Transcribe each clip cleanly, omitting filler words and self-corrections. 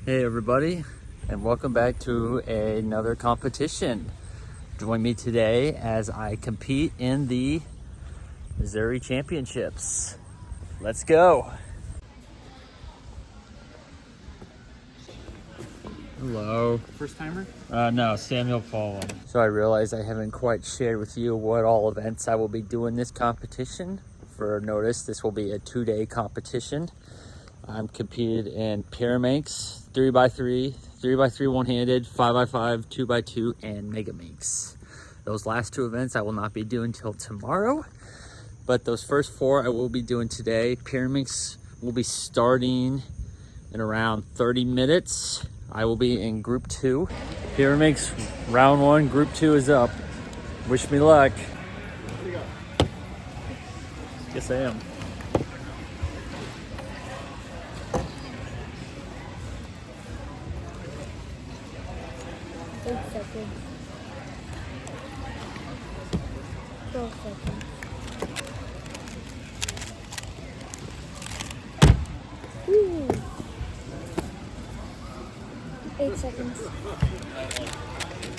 Hey everybody, and welcome back to another competition. Join me today as I compete in the Missouri Championships. Let's go. Hello. First timer? No, Samuel Fallen. So I realize I haven't quite shared with you what all events I will be doing this competition. For notice, this will be a 2-day competition. I'm competed in Pyraminx 3x3, 3x3 one-handed, 5x5, 2x2, and Megaminx. Those last two events I will not be doing till tomorrow, but those first four I will be doing today. Pyraminx will be starting in around 30 minutes. I will be in group 2. Pyraminx round 1, group 2 is up. Wish me luck. What do you got? Yes, I am. Seconds. 12 seconds. Ooh. 8 seconds.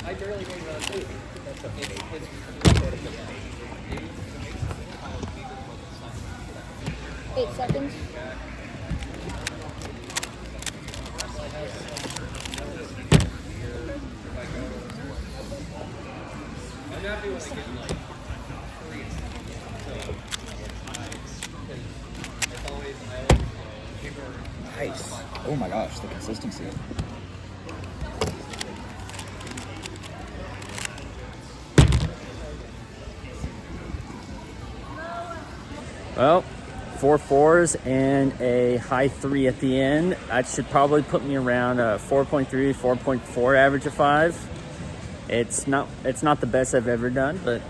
I barely made it on tape. That's okay. 8 seconds. I'm not doing it again like 3. So it's always Nice. Oh my gosh, the consistency. Well, 4 4s and a high 3 at the end. That should probably put me around a 4.3, 4.4 average of 5. It's not the best I've ever done, but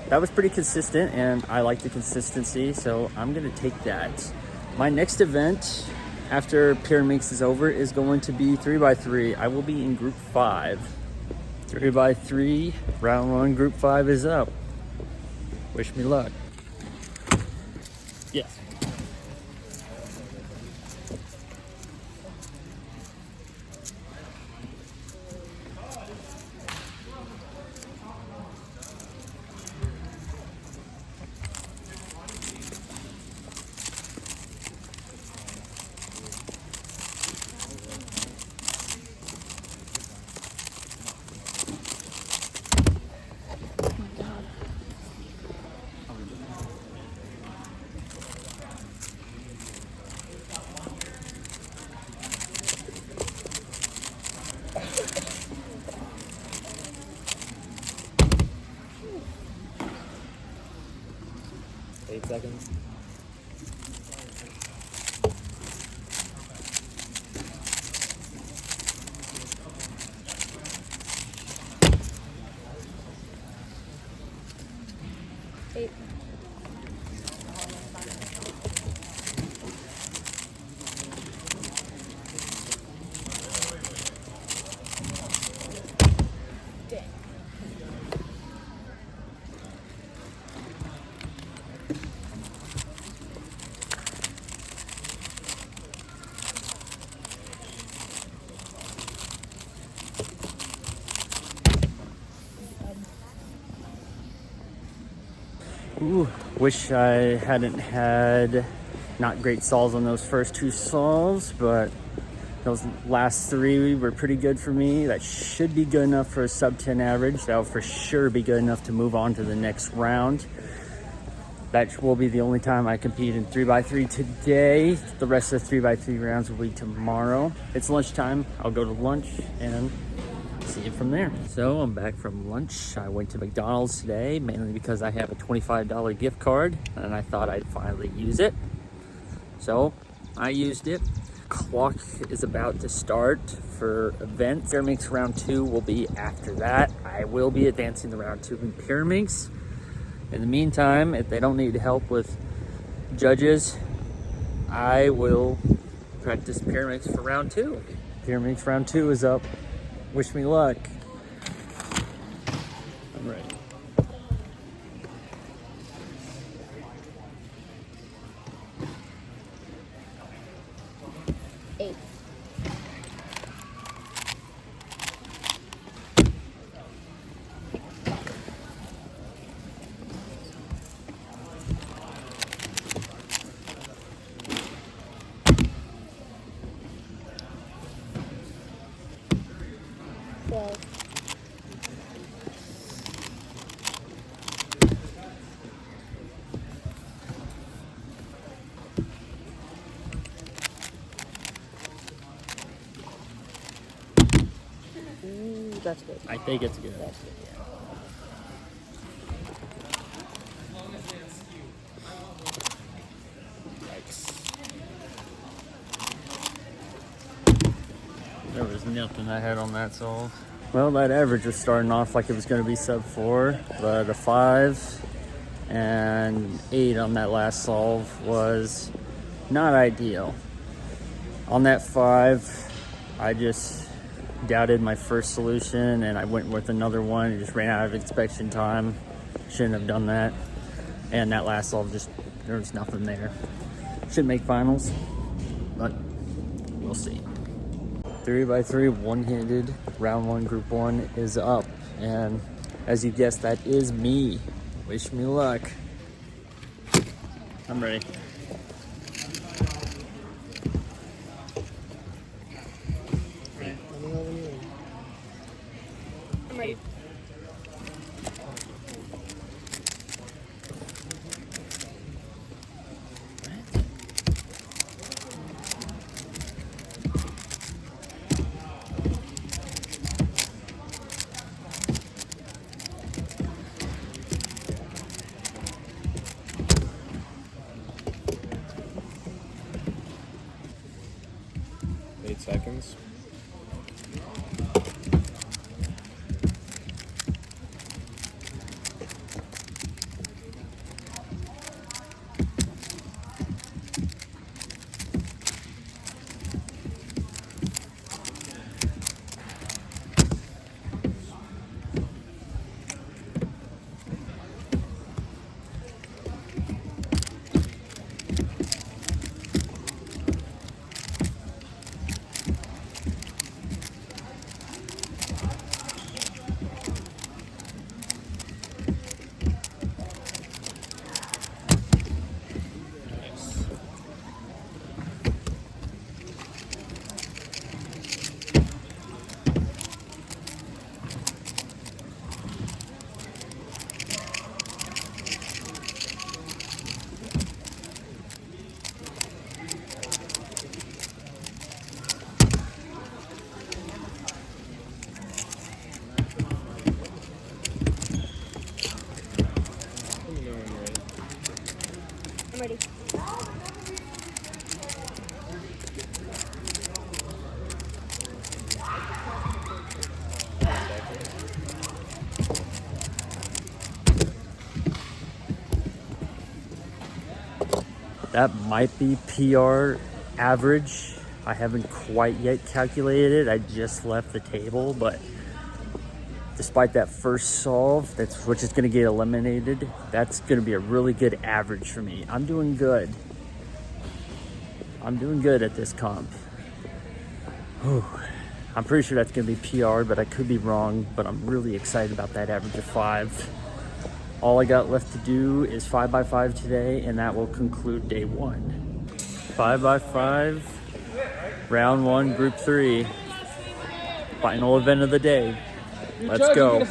that was pretty consistent and I like the consistency, so I'm gonna take that. My next event after Pyraminx is over is going to be 3x3. I will be in group 5. 3x3, round 1, group 5 is up. Wish me luck. Yes. Eight seconds. Eight. Dang. Ooh, wish I hadn't had not great solves on those first 2 solves, but those last 3 were pretty good for me. That should be good enough for a sub 10 average. That'll for sure be good enough to move on to the next round. That will be the only time I compete in 3x3 today. The rest of the 3x3 rounds will be tomorrow. It's lunchtime. I'll go to lunch and see it from there. So I'm back from lunch. I went to McDonald's today, mainly because I have a $25 gift card and I thought I'd finally use it. So I used it. Clock is about to start for events. Pyraminx round 2 will be after that. I will be advancing the round 2 in Pyraminx. In the meantime, if they don't need help with judges, I will practice Pyraminx for round 2. Pyraminx round 2 is up. Wish me luck. I'm ready. 8. 12. That's good. I think it's good. That's good. There was nothing I had on that solve. Well, that average was starting off like it was going to be sub 4, but a 5 and 8 on that last solve was not ideal. On that 5, I just doubted my first solution and I went with another one and just ran out of inspection time. Shouldn't have done that. And that last solve, just there was nothing there. Should make finals, but we'll see. 3x3 one-handed round 1 group 1 is up, and as you guessed, that is me. Wish me luck. I'm ready. I'm ready. Seconds. I'm ready. That might be PR average. I haven't quite yet calculated it. I just left the table, but despite that first solve, which is going to get eliminated, that's going to be a really good average for me. I'm doing good. I'm doing good at this comp. Whew. I'm pretty sure that's going to be PR, but I could be wrong. But I'm really excited about that average of 5. All I got left to do is 5x5 today, and that will conclude day 1. 5x5, round 1, group 3. Final event of the day. Let's go.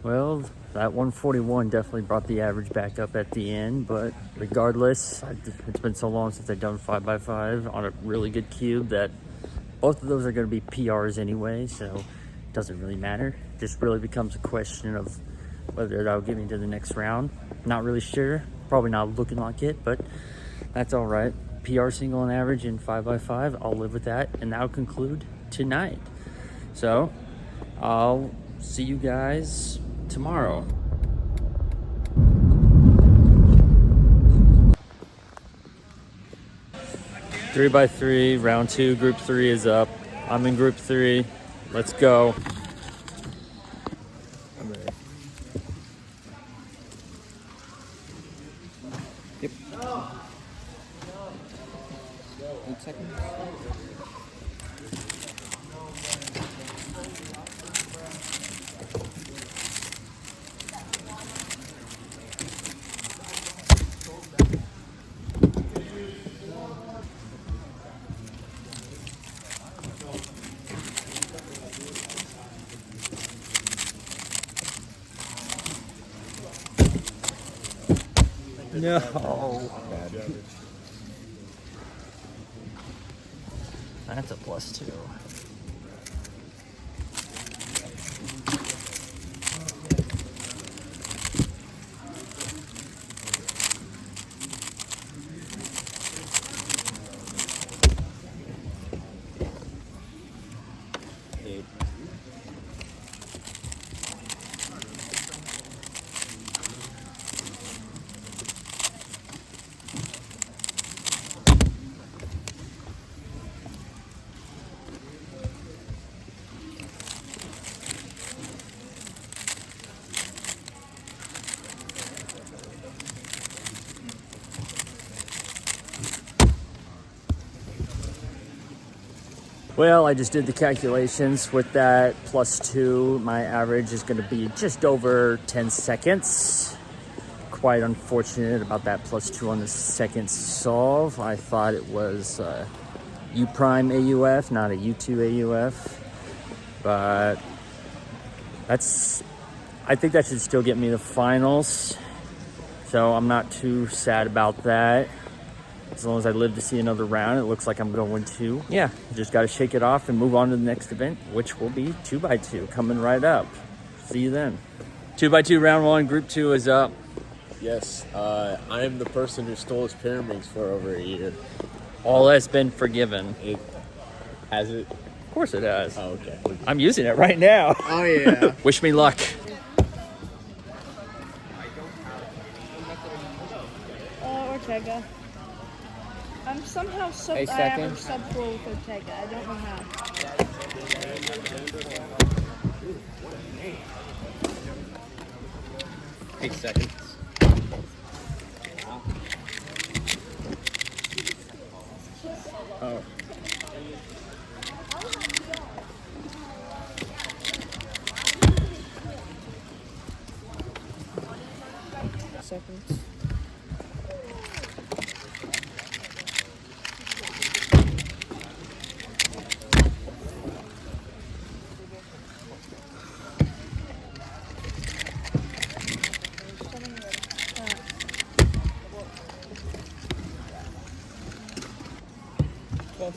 Well, that 141 definitely brought the average back up at the end, but regardless, it's been so long since I've done 5x5 on a really good cube that both of those are going to be PRs anyway, so it doesn't really matter. It just really becomes a question of whether that'll get me to the next round. Not really sure. Probably not looking like it, but that's all right. PR single and average in 5x5, I'll live with that, and that'll conclude tonight. So I'll see you guys tomorrow. 3x3, round 2, group 3 is up. I'm in group 3. Let's go. I'm ready. Yep. 8 seconds. No. Bad. That's a +2. Well, I just did the calculations. With that +2, my average is going to be just over 10 seconds. Quite unfortunate about that +2 on the second solve. I thought it was U prime AUF, not a U2 AUF. But I think that should still get me the finals. So I'm not too sad about that. As long as I live to see another round, it looks like I'm going to. Yeah, just got to shake it off and move on to the next event, which will be 2x2 coming right up. See you then. 2x2 round 1, group 2 is up. Yes, I am the person who stole his Pyraminx for over a year. All has been forgiven. Has it? Of course it has. Oh, okay. I'm using it right now. Oh, yeah. Wish me luck. Ortega. I'm somehow 8 average seconds. sub-4 with Ortega. I don't know how. Eight seconds. Oh. Seconds.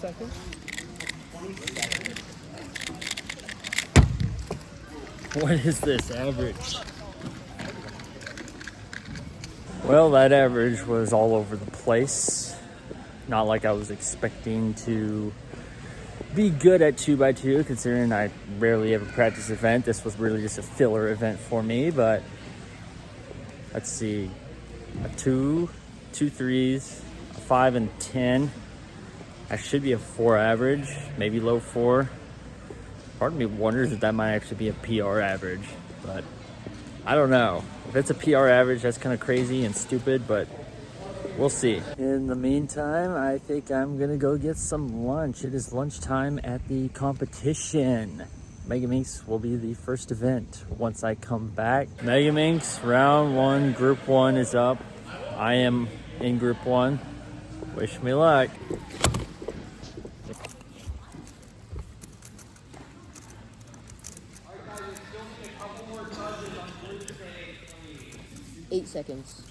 Seconds. What is this average? Well, that average was all over the place. Not like I was expecting to be good at 2x2, considering I rarely ever practice event. This was really just a filler event for me, but let's see. A 2, 2 3s, a 5 and 10. I should be a 4 average, maybe low 4. Part of me wonders if that might actually be a PR average, but I don't know. If it's a PR average, that's kind of crazy and stupid, but we'll see. In the meantime, I think I'm gonna go get some lunch. It is lunchtime at the competition. Megaminx will be the first event once I come back. Megaminx round 1, group 1 is up. I am in group 1. Wish me luck. 8 seconds.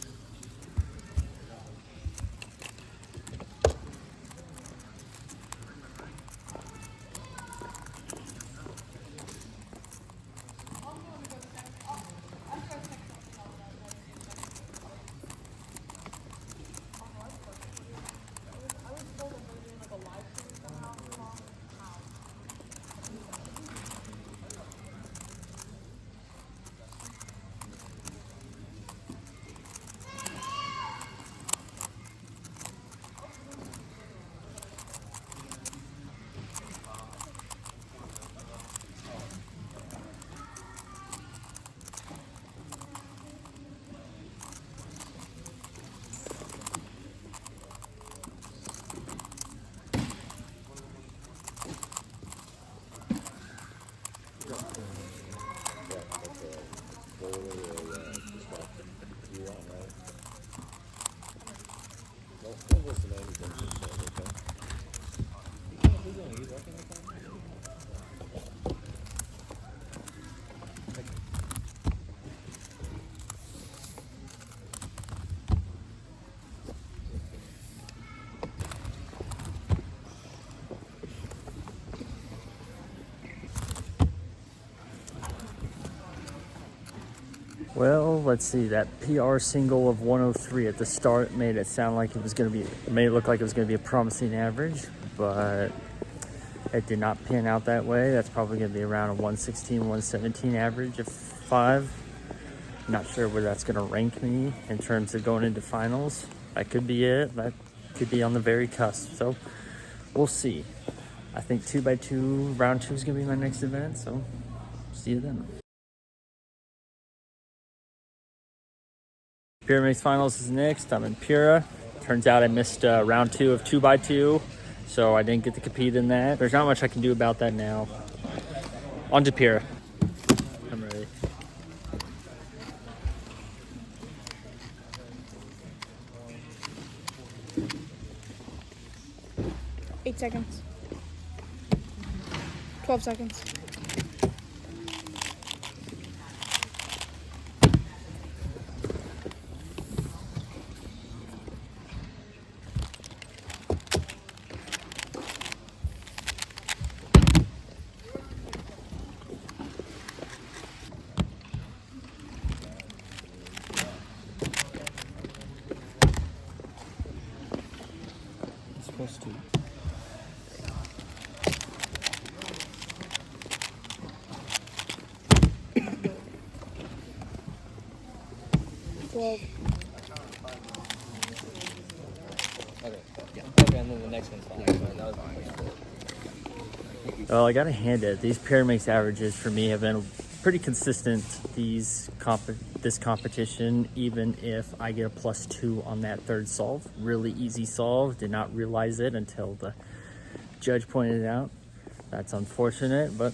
Well, let's see. That PR single of 103 at the start made it sound like it was going to be, made it look like it was going to be a promising average, but it did not pan out that way. That's probably going to be around a 116, 117 average of 5. Not sure where that's going to rank me in terms of going into finals. That could be it. That could be on the very cusp. So we'll see. I think 2x2, round 2 is going to be my next event. So see you then. Pyraminx Finals is next. I'm in Pura. Turns out I missed round 2 of 2x2, so I didn't get to compete in that. There's not much I can do about that now. On to Pura. I'm ready. Eight seconds. 12 seconds. Supposed to. Okay, yeah. Okay, and then the next one's fine. That was my first. Well, I gotta hand it. These Pyraminx averages for me have been pretty consistent this competition, even if I get a +2 on that third solve. Really easy solve. Did not realize it until the judge pointed it out. That's unfortunate, but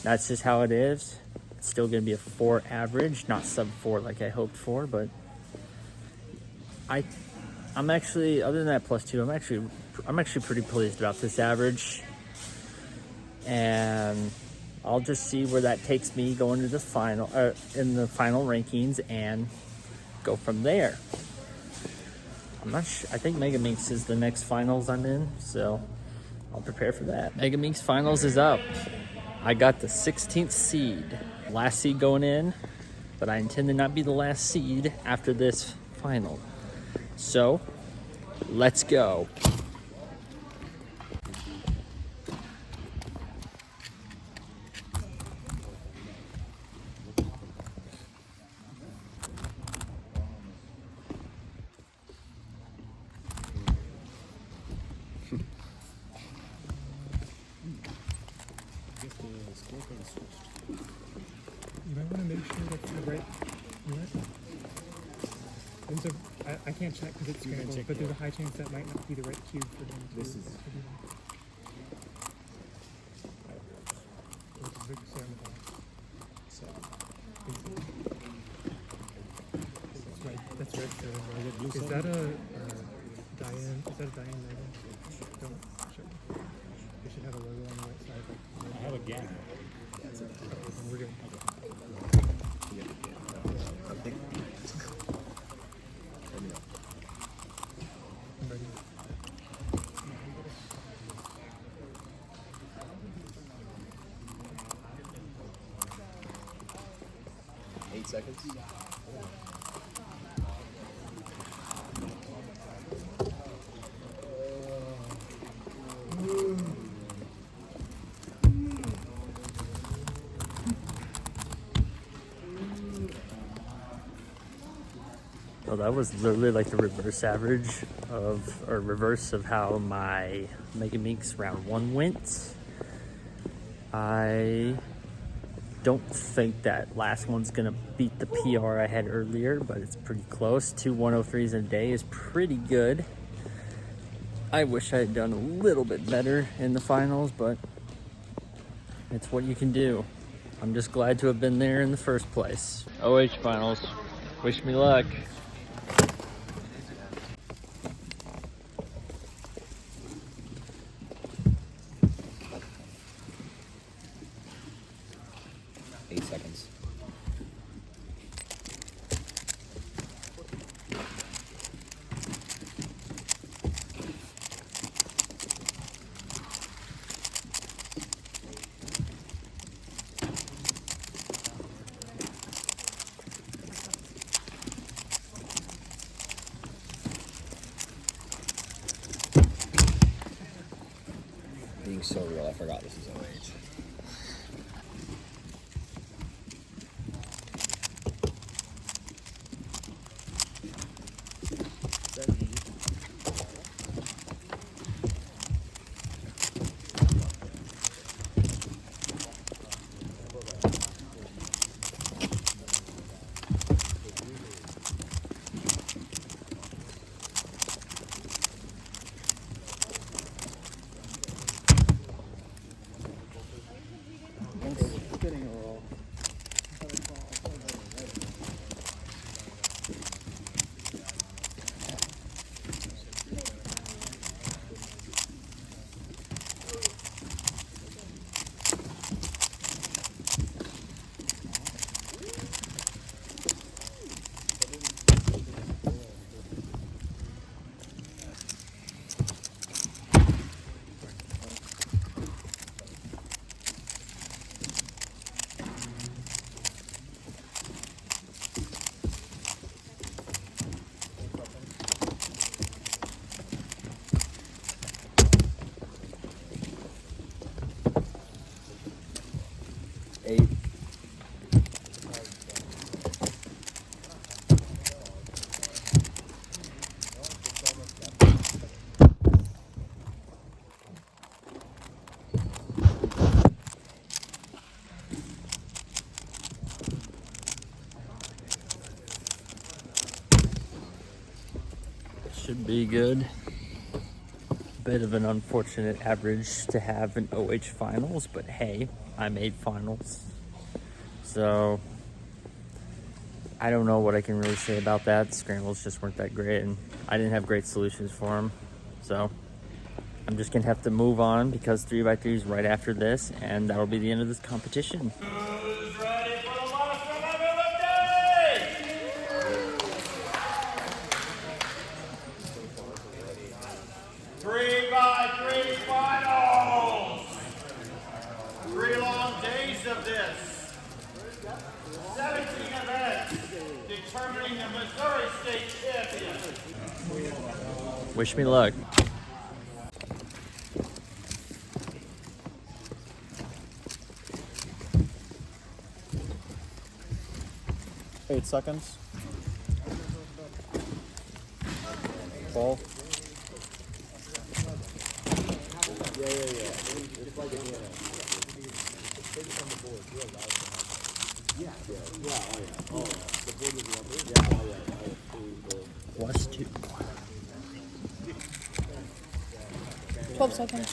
that's just how it is. It's still gonna be a 4 average, not sub 4 like I hoped for, but I'm actually, other than that +2, I'm actually pretty pleased about this average. And I'll just see where that takes me going to the final, in the final rankings, and go from there. I'm not sure. I think Megaminx is the next finals I'm in, so I'll prepare for that. Megaminx Finals is up. I got the 16th seed, last seed going in, but I intend to not be the last seed after this final. So let's go. You might want to make sure that's the right unit. And so I can't check because it's scrambled, but there's a high chance that might not be the right cube for them to do that. Which is like say on the back. So that's right. So is that a Dayan? Is that a Dayan logo? Don't show. They should have a logo on the right side. Like, I have a gap. We're good. I'm ready. Eight seconds. Well, that was literally like the reverse average of, or reverse of how my Megaminx round 1 went. I don't think that last one's gonna beat the PR I had earlier, but it's pretty close. 2 103s in a day is pretty good. I wish I had done a little bit better in the finals, but it's what you can do. I'm just glad to have been there in the first place. OH finals, wish me luck. being so real. I forgot this is 08. Should be good. Bit of an unfortunate average to have in OH finals, but hey, I made finals. So I don't know what I can really say about that. The scrambles just weren't that great, and I didn't have great solutions for them. So I'm just gonna have to move on because 3x3 is right after this, and that'll be the end of this competition. Who's ready for the monster level of day? 3x3 finals. 3 long days of this. 17 events determining the Missouri State champion. Wish me luck. Eight seconds. Ball. Plus 2. 12 seconds.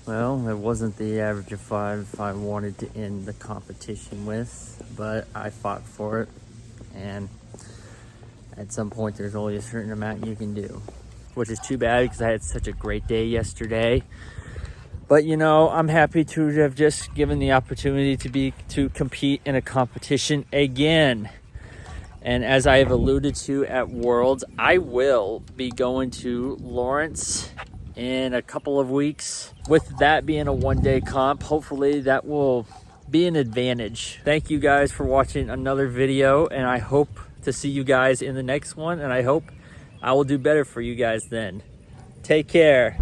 Well, it wasn't the average of 5 I wanted to end the competition with, but I fought for it, and at some point there's only a certain amount you can do, which is too bad because I had such a great day yesterday. But you know, I'm happy to have just given the opportunity to compete in a competition again. And as I have alluded to at Worlds, I will be going to Lawrence in a couple of weeks. With that being a one-day comp, hopefully that will be an advantage. Thank you guys for watching another video, and I hope to see you guys in the next one, and I hope I will do better for you guys then. Take care.